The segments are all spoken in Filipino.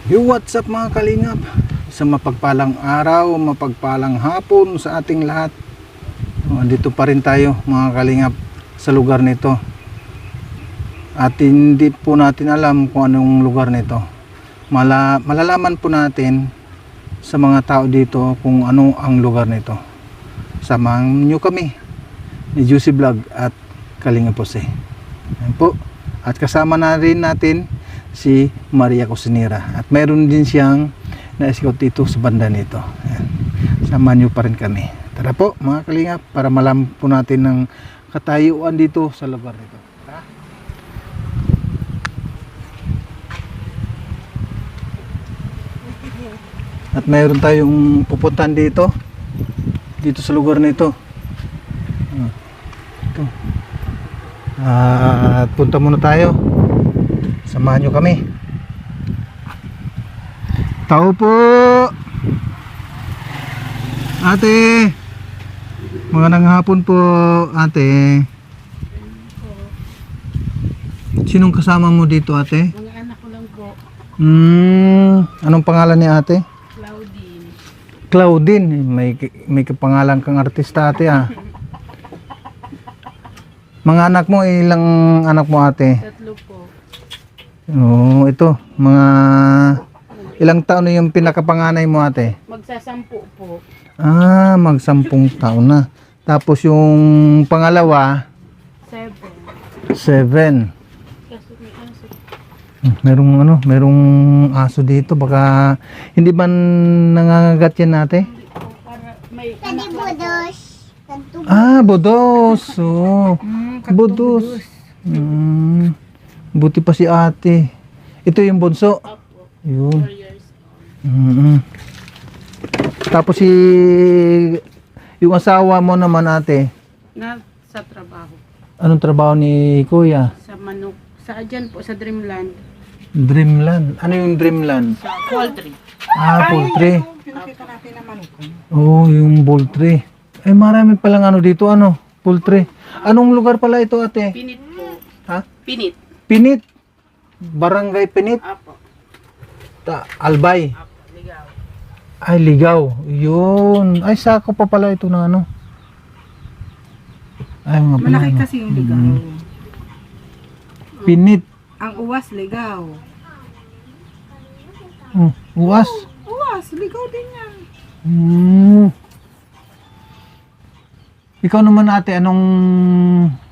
Yo, what's up mga kalingap? Isang mapagpalang araw, mapagpalang hapon sa ating lahat. Andito pa rin tayo mga kalingap sa lugar nito. At hindi po natin alam kung anong lugar nito. Malalaman po natin sa mga tao dito kung ano ang lugar nito. Samahan nyo kami ni Juicy Vlog at Kalingap Jose. Ayan po. At kasama na rin natin si Maria Cosinera at mayroon din siyang na-escort dito sa banda nito. Ayan. Samahan nyo pa rin kami. Tara po mga kalingap para malaman po natin ng katayuan dito sa lugar nito. Tara. At mayroon tayong pupuntahan dito sa lugar nito. Ito. At punta muna tayo. Samahan nyo kami. Tao po ate, magandang hapon po ate. Sinong kasama mo dito ate? Mga anak ko lang po. Anong pangalan ni ate? Claudine. Claudine. May kapangalan kang artista ate ah. Mga anak mo, ilang anak mo ate? 3 po. Oo, ito, mga ilang taon na yung pinakapanganay mo ate? Magsasampu po. Ah, mag-10 taon na. Tapos yung pangalawa, 7. 7. Kaso may aso. Merong aso dito. Baka hindi ba nangangagat yan ate? Hindi po, para may anak lang po. Ah, bodos. Oo, bodos. Buti pa si ate. Ito yung bunso. Opo. Yun. 4 years old. Tapos yung asawa mo naman ate, Na sa trabaho. anong trabaho ni kuya? Sa manok. Sa dyan po, sa Dreamland. Dreamland. Ano yung Dreamland? Sa poultry. Ah, poultry. Pinakita natin naman ko. Oo, yung poultry. Eh, marami palang ano dito, poultry. Anong lugar pala ito ate? Pinit po. Ha? Pinit. Pinit. Barangay Pinit. Apo. Albay. Apo. Ligaw. Ay, Ligaw. Yun. Ay, sako pa pala ito na ano. Ay, mga pala. Malaki kasi yung ligaw. Pinit. Ang uwas, ligaw. Oh, uwas. Uwas, ligaw din yan. Ikaw naman ate, anong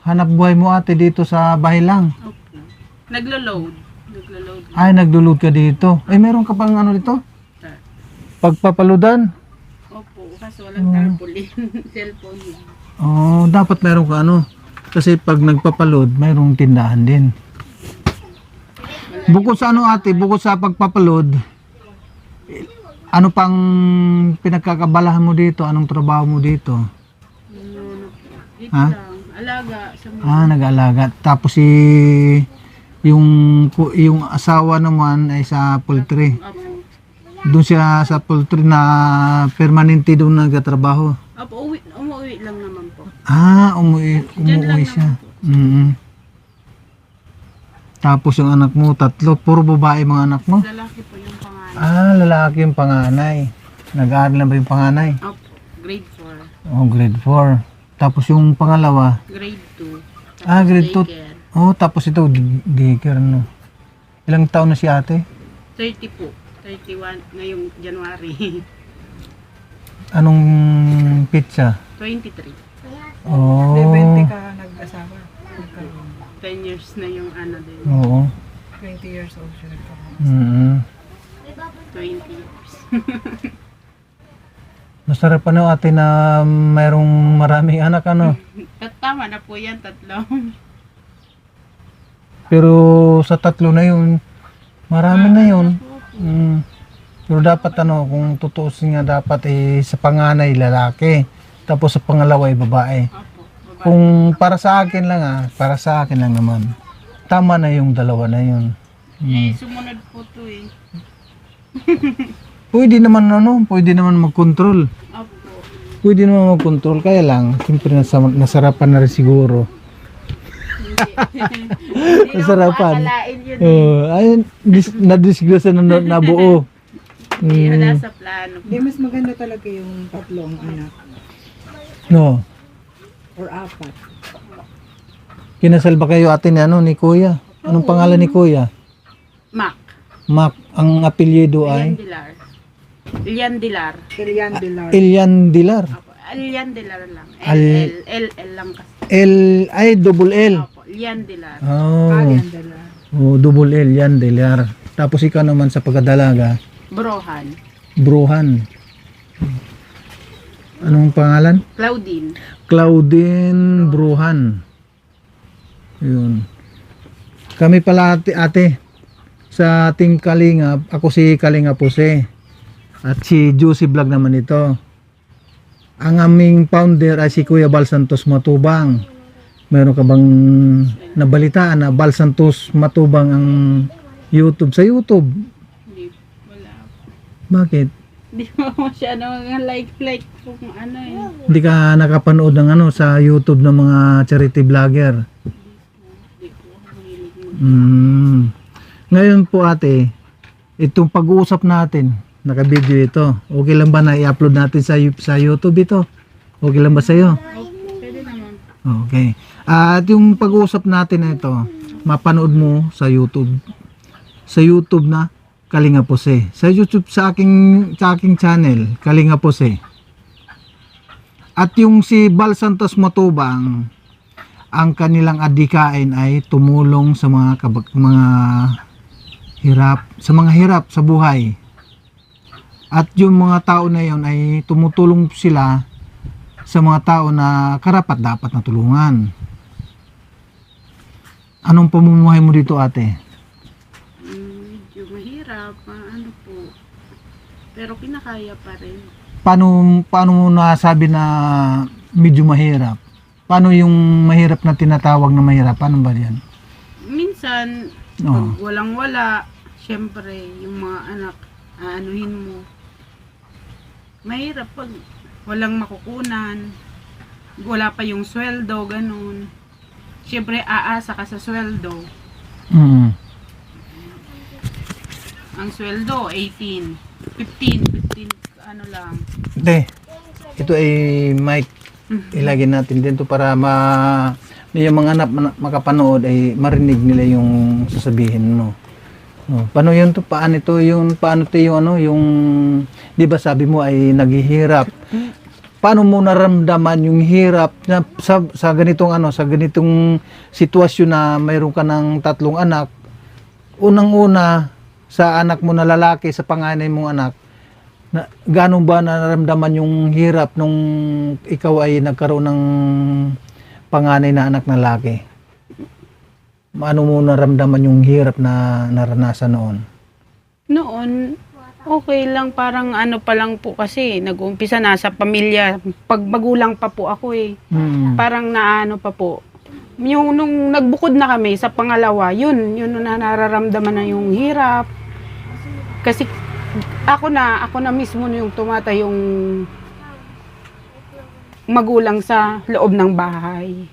hanap buhay mo ate dito sa bahay lang? Opo. Naglo-load. Naglo-load. Ay, naglulod ka dito. Ay, meron ka pang ano dito? Pagpapaludan. Opo. Kaso walang tarpaulin. Cellphone yun. Oh, dapat meron ka Kasi pag nagpapalod, mayroong tindahan din. Bukod sa ate, bukod sa pagpapalod, ano pang pinagkakabalahan mo dito? Anong trabaho mo dito? Dito Ha? lang. Alaga. Sa mga Ah, nag-alaga. Tapos yung asawa naman ay sa poultry. Opo. Doon siya sa poultry na permanente doon nagtatrabaho. Opo, umuwi lang naman po. Ah, Diyan lang umuwi siya. naman po. Tapos yung anak mo, 3. Puro babae mga anak mo? Lalaki po yung pangalan. Ah, lalaki yung panganay. Nag-aaral na ba yung panganay? Opo, grade 4. Oh, grade 4. Tapos yung pangalawa? Grade 2. Ah, grade 2. Oh, tapos ito, daycare Ilang taon na si ate? 30 po. 31 ngayong January. Anong pizza? 23. Oh, May 20 ka nag-asawa. 10 years na yung ano din. oo. 20 years old siya nagkaroon. 20 years. Masarap ate na mayroong maraming anak Tama na po yan, 3. Pero sa 3 na yun, marami na yun. Pero dapat kung tutuusin nga dapat sa panganay lalaki, tapos sa pangalawa ay babae. Opo, baba. Kung para sa akin lang para sa akin lang naman. Tama na yung 2 na yun. Sumunod po to eh. Pwede naman mag-control. Opo. Pwede naman mag-control, kaya lang, siyempre nasarapan na rin siguro. Hindi Masarapan. mo akalain yun. Ayun, na-disgrasya na nabuo. Hindi, wala sa plano. Hindi, mas maganda talaga yung tatlong anak. No. Or apat. Kinasal ba kayo ate ni ano ni Kuya? Anong pangalan ni Kuya? Mac. Mac, ang apelyido Elian ay Dilar. Elian Dilar. Kilian Dilar. Elian Dilar. Opo. Elian Dilar lang. Al- LL lang kasi. Double L. Opo. Elian Dilar. Oh. Kalian Dilar. Oh, double L yan, Dilar. Tapos ikaw naman sa pagkadalaga, Brohan. Bruhan. Anong pangalan? Claudine. Claudine Bruhan. Yun. Kami pala ate sa ating Kalingap, ako si Kalingap Jose. At si Juicy Vlog naman ito. Ang aming founder ay si Kuya Bal Santos Matubang. Meron ka bang nabalitaan na Bal Santos Matubang ang YouTube? Sa YouTube? Hindi, wala. Bakit? Hindi mo masyado like kung ano eh. Hindi ka nakapanood ng ano sa YouTube ng mga charity vlogger? Hindi ko mahilig mo. Ngayon po ate, itong pag-uusap natin, naka-video ito. Okay lang ba na i-upload natin sa YouTube ito? Okay lang ba sa iyo? Pwede naman. Okay. At yung pag-uusap natin na ito, mapanood mo sa YouTube. Sa YouTube na Kalingap Jose. Sa YouTube sa aking channel, Kalingap Jose. At yung si Bal Santos Matubang, ang kanilang adikain ay tumulong sa mga hirap sa buhay. At yung mga tao na yon ay tumutulong sila sa mga tao na karapat dapat na tulungan. Anong pamumuhay mo dito ate? Medyo mahirap. Ano po. Pero kinakaya pa rin. Paano mo nasabi na medyo mahirap? Paano yung mahirap na tinatawag na mahirap? Paano ba yan? Minsan, Oo. pag walang-wala, syempre, yung mga anak, aanuhin mo. Mahirap pag walang makukunan, wala pa yung sweldo, ganun. Syempre, aasa ka sa sweldo. Mm. Ang sweldo, 18, 15, ano lang. Ate, ito ay mic. Ilagay natin dito para yung mga anak makapanood ay marinig nila yung sasabihin mo. No. Paano yun to? Paano to yung ano yung 'di ba sabi mo ay naghihirap? Paano mo naramdaman yung hirap na sa ganitong sa ganitong sitwasyon na mayroon ka ng 3 anak? Unang-una sa anak mo na lalaki, sa panganay mong anak, na gaano ba nararamdaman yung hirap nung ikaw ay nagkaroon ng panganay na anak na lalaki? Paano mo naramdaman yung hirap na naranasan noon? Noon, okay lang, parang ano pa lang po kasi, nag-umpisa na sa pamilya, pag magulang pa po ako eh. Parang naano pa po. Yung nung nagbukod na kami sa pangalawa, yun na nararamdaman na yung hirap. Kasi ako na mismo yung tumatayong magulang sa loob ng bahay.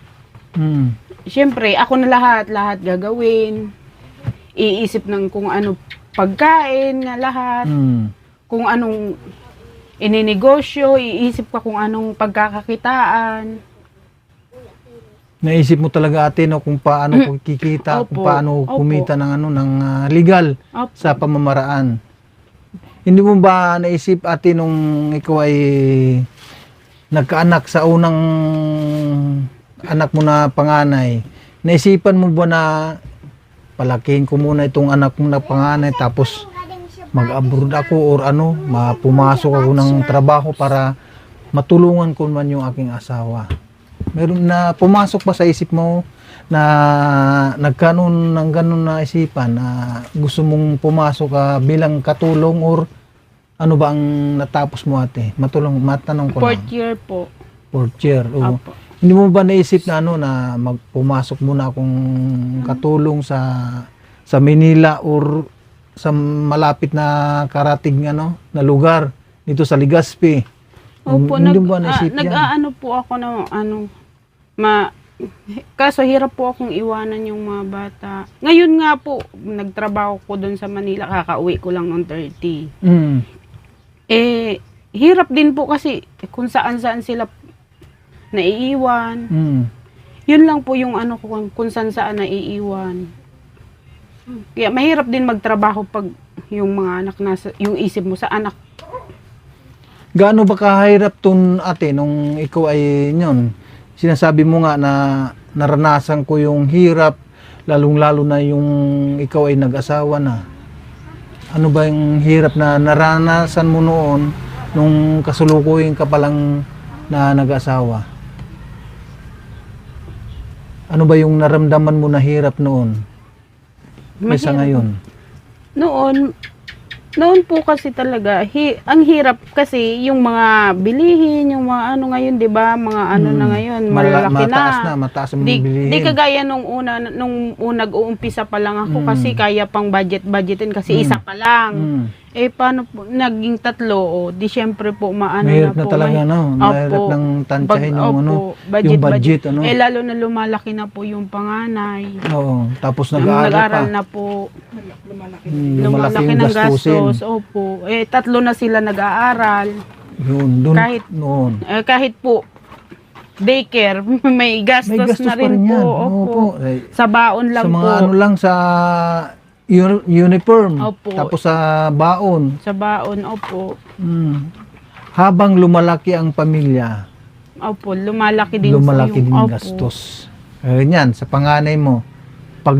Siyempre, ako na lahat gagawin. Iisip ng kung ano pagkain na lahat. Kung anong ininegosyo, iisip ka kung anong pagkakakitaan. Naisip mo talaga ate no kung paano kikita, kung Opo. paano Opo. kumita ng ng legal Opo. sa pamamaraan. Hindi mo ba naisip ate nung ikaw ay nagkaanak sa unang anak mo na panganay, naisipan mo ba na palakihin ko muna itong anak mo na panganay tapos mag-abroad ako or pumasok ako ng trabaho para matulungan ko man yung aking asawa? Meron na pumasok ba sa isip mo na nagkaroon ng ganun na isipan na gusto mong pumasok ka bilang katulong or ano ba ang natapos mo ate? Matanong ko lang. 4th year po. 4th year. Oo. Opo. Hindi mo ba naisip na na magpumasok muna akong katulong sa Manila or sa malapit na karating na lugar dito sa Legazpi? Opo, Hindi mo ba naisip yan? nag-aano po ako ng Kaso hirap po akong iwanan yung mga bata. Ngayon nga po, nagtrabaho ko doon sa Manila, kakauwi ko lang noong 30. Mm. Hirap din po kasi kung saan-saan sila naiiwan. Mm. Yun lang po yung ano ko, kung saan-saan naiiwan. Kaya mahirap din magtrabaho pag yung mga anak yung isip mo sa anak. Gaano ba kahirap tun ate nung ikaw ay nyon? Sinasabi mo nga na naranasan ko yung hirap, lalong-lalo na yung ikaw ay nag-asawa na. Ano ba yung hirap na naranasan mo noon nung kasulukuyin ka pa lang na nag-asawa? Ano ba yung naramdaman mo na hirap noon? Kaysa ngayon? Noon po kasi talaga, ang hirap kasi yung mga bilihin, yung mga ano ngayon, 'di ba? Mga ano na ngayon, malalaki na. Mataas ang Di bilihin. kagaya nung nag-uumpisa pa lang ako kasi kaya pang budgetin kasi isa pa lang. Paano po, naging 3, di syempre po maano Mahirap na na po. talaga, no? Mahirap Opo. ng tansyahin yung, ano, budget, yung budget, ano? lalo na lumalaki na po yung panganay. Oo, tapos Nung nag-aaral pa. nag-aral na po. Lumalaki. Lumalaki yung ng gastusin. gastos. Opo. 3 na sila nag-aaral. Yun, dun, Kahit- noon. Kahit po, daycare, may gastos, May gastos na pa rin rin po. yan. Opo. Eh, Sa baon lang sa mga po. ano lang, sa uniform. Opo. Tapos sa baon. Sa baon, opo. Habang lumalaki ang pamilya, Opo, lumalaki din lumalaki po yung, din yung opo. gastos. Ganyan, sa panganay mo, pag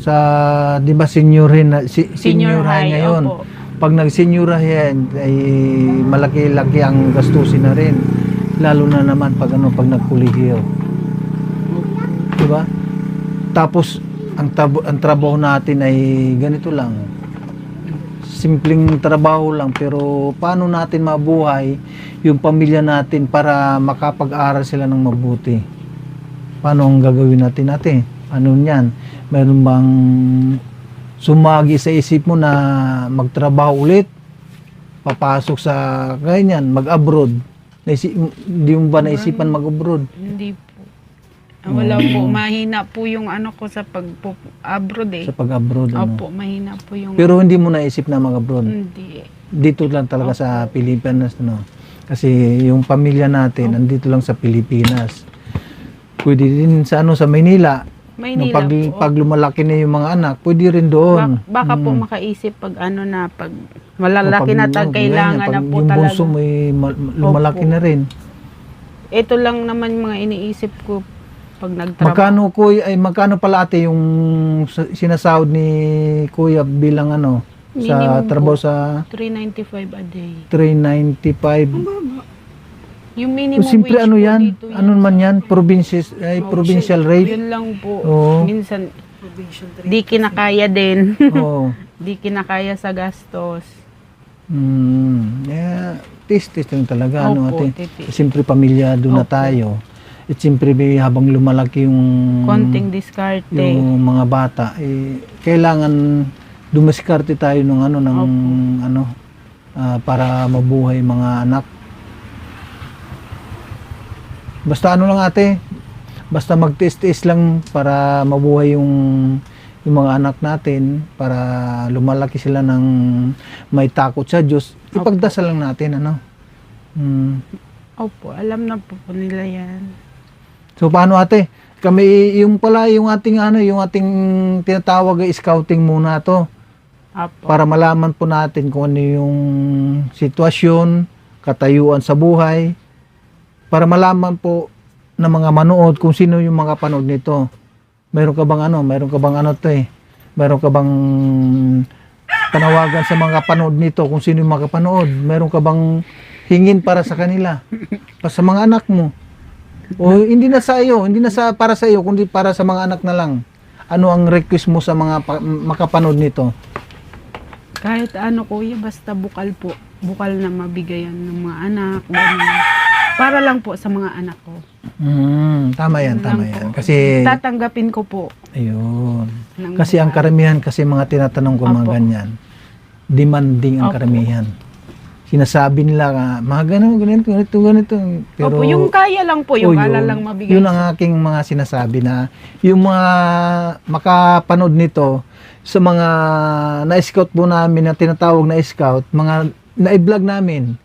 sa, di ba senior high ngayon. Opo. Pag nag-senior high yan, ay malaki-laki ang gastusin na rin. Lalo na naman pag nagkolehiyo. Di ba? Tapos, ang trabaho natin ay ganito lang. Simpleng trabaho lang, pero paano natin mabuhay yung pamilya natin para makapag-aral sila ng mabuti? Paano ang gagawin natin ate? Ano yan? Meron bang sumagi sa isip mo na magtrabaho ulit? Papasok sa ganyan, mag-abroad? Hindi mo ba naisipan mag-abroad? Hindi po. Wala po, mahina po yung ano ko sa pag-abroad Sa pag-abroad, ano? Opo, mahina po yung... Pero hindi mo naisip na mag-abroad? Hindi. Dito lang talaga sa Pilipinas, no? Kasi yung pamilya natin, nandito lang sa Pilipinas. Pwede din sa sa Maynila. Maynila po. Pag lumalaki na yung mga anak, pwede rin doon. Baka po makaisip pag pag malalaki na kailangan na po yung talaga. bunso mo lumalaki Opo. na rin. Ito lang naman mga iniisip ko pag nagtrabaho. Magkano pala ate yung sinasahod ni Kuya bilang sa Minimum trabaho po, sa 395 a day. 395? Yung minimum Siyempre wage po yan? dito Ano man yan? Provincial rate? Yun lang po. Oo. Minsan, di kinakaya din. Oo. Di kinakaya sa gastos. Yeah, tis lang talaga, Opo, ate? titis. Siyempre pamilyado na Opo. tayo. At siyempre habang lumalaki yung Konting diskarte. yung mga bata, kailangan dumiskarte tayo ng para mabuhay mga anak. Basta lang ate, basta magtiis-tiis lang para mabuhay yung mga anak natin, para lumalaki sila ng may takot sa Diyos. Ipagdasal lang natin, Opo, alam na po nila yan. So paano ate? Kami yung ating yung ating tinatawag ay scouting muna to Opo. para malaman po natin kung ano yung sitwasyon, katayuan sa buhay, para malaman po ng mga manood kung sino yung mga panood nito. Meron ka bang Meron ka bang panawagan sa mga panood nito kung sino yung mga panood? Meron ka bang hingin para sa kanila? Sa mga anak mo? O hindi na para sa iyo, kundi para sa mga anak na lang. Ano ang request mo sa mga makapanood nito? Kahit kuya, basta bukal po. Bukal na mabigayan ng mga anak. Ganun. Para lang po sa mga anak ko. Tama yan. Po. Kasi, tatanggapin ko po. ayun. ng Kasi ang bukal. karamihan, mga tinatanong ko mga Opo. ganyan, demanding ang Opo. karamihan. sinasabi nila mga ganito. Pero Opo, yung kaya lang po, yung yun, kala lang mabigay. yun ang aking mga sinasabi na yung mga makapanood nito sa mga na-scout po namin na tinatawag na scout, mga na-vlog namin.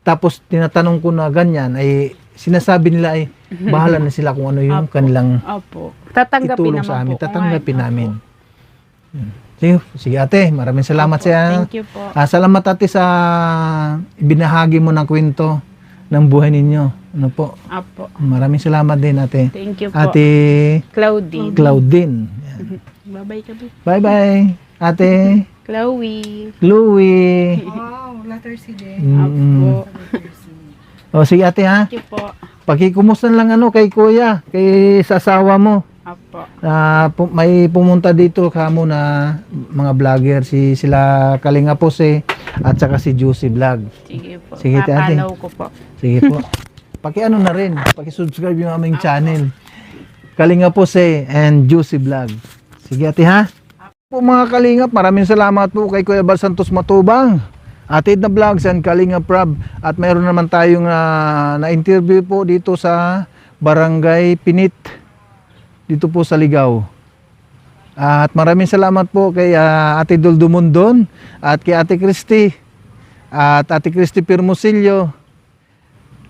Tapos tinatanong ko na ganyan ay sinasabi nila ay bahala na sila kung ano yung Opo. kanilang Opo. Tatanggapin itulong naman sa amin. po. Tatanggapin Opo. namin. Sige ate, maraming salamat Opo, sa thank you po. salamat ate sa ibinahagi mo ng kwento ng buhay ninyo. Ano po? Opo. Maraming salamat din ate. Thank you po. Ate Claudine. Claudine. Yan. Bye-bye ka po. Bye-bye. Ate Chloe. Chloe. Wow, letter C din. Opo. O sige ate ha. Thank you po. Pakikumusta lang kay kuya, kay sa asawa mo. Opo. May pumunta dito kamo na mga vlogger sila Kalinga Pose at saka si Juicy Vlog. Sige po. Sige, ate. Papalaw ko po. Sige po. Paki-ano na rin, paki-subscribe yung aming channel. Kalinga Pose and Juicy Vlog. Sige ate ha. Po mga Kalingap, maraming salamat po kay Kuya Bal Santos Matubang. Atid na Vlogs and Kalinga Prab. At mayroon naman tayong na-interview po dito sa Barangay Pinit. Dito po sa Ligaw. At maraming salamat po kay Ate Dul Dumundon at kay Ate Christy at Ate Christy Pirmosilio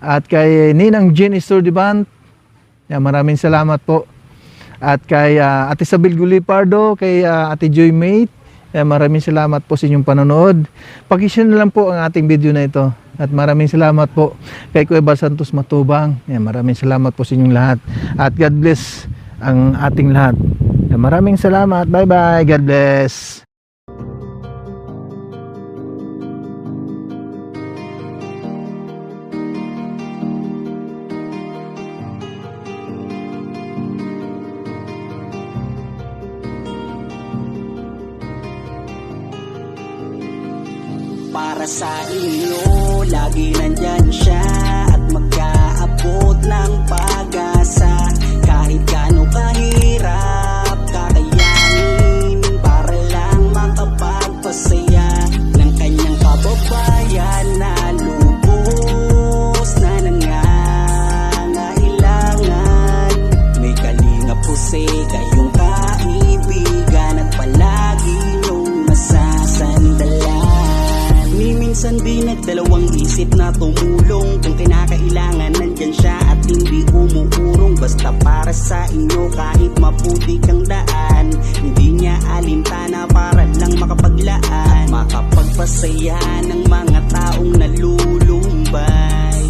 at kay Ninang Jean Istordibant. Maraming salamat po. At kay Ate Sabil Gulipardo, kay Ate Joy Mate. Maraming salamat po sa inyong panonood. Pag-share na lang po ang ating video na ito. At maraming salamat po kay Kuya Bal Santos Matubang. Maraming salamat po sa inyong lahat. At God bless ang ating lahat. Maraming salamat. Bye-bye. God bless. Para sa inyo, lagi nandyan siya at mag-aabot ng pag-asa. Kahit gaano kahirap, kakayanin para lang makapagpasaya ng kanyang kababayan na lubos na nangangailangan. May Kalinga Pose, kayong kaibigan at palagi niyong masasandalan. Minsan di nagdalawang isip na tumulong. Kung kinakailangan nandyan siya at hindi umuurong. Basta para sa inyo kahit maputi kang daan. Hindi niya alintana para lang makapaglaan at makapagpasaya ng mga taong nalulumbay.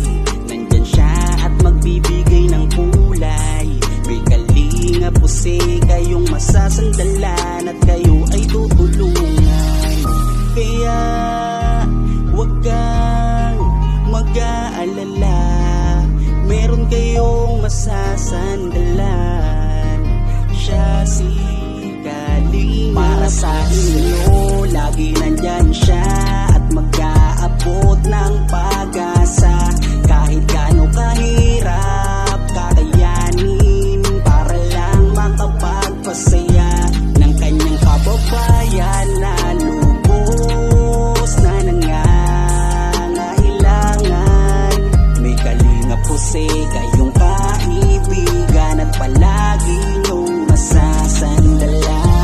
Nandyan siya at magbibigay ng kulay. May Kalinga Pose, kayong masasandalan at kayo ay tutulungan. Kaya huwag kang mag-aalala, meron kayong masasandalan. Siya si Kalinga. Para sa inyo, lagi nandyan siya at mag-aabot ng pag-asa. Kahit gaano kahirap, kakayanin para lang makapagpasaya ng kanyang kababayan na lubos na nangangailangan. May Kalinga Pose, kayong kaibigan at palagi niyong masasandalan.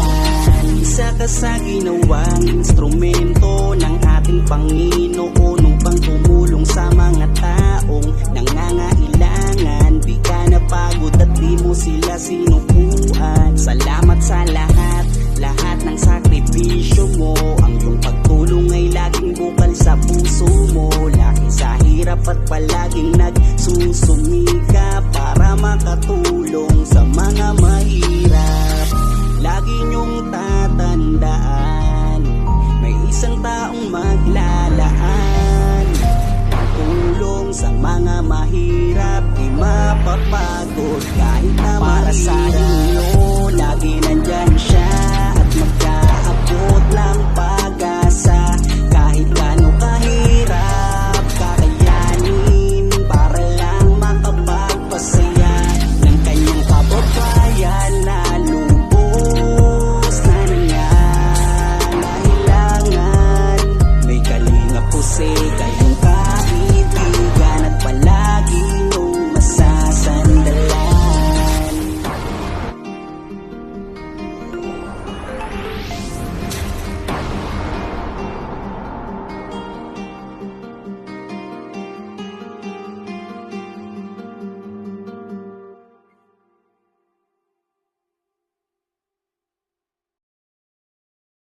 Isa ka sa ginawang instrumento ng ating Panginoon upang tumulong sa mga taong nangangailangan. Di ka napagod at di mo sila sinukuan. Salamat sa lahat ng sakripisyo mo. Ang iyong pagtulong ay laging bukal sa puso mo. Laki sa hirap at palaging nagsusumika para makatulong sa mga mahirap. Lagi niyong tatandaan, may isang taong maglalaan. Tulong sa mga mahirap, di mapapagod kahit na para sa inyo, lagi nandyan siya at magkaabot ng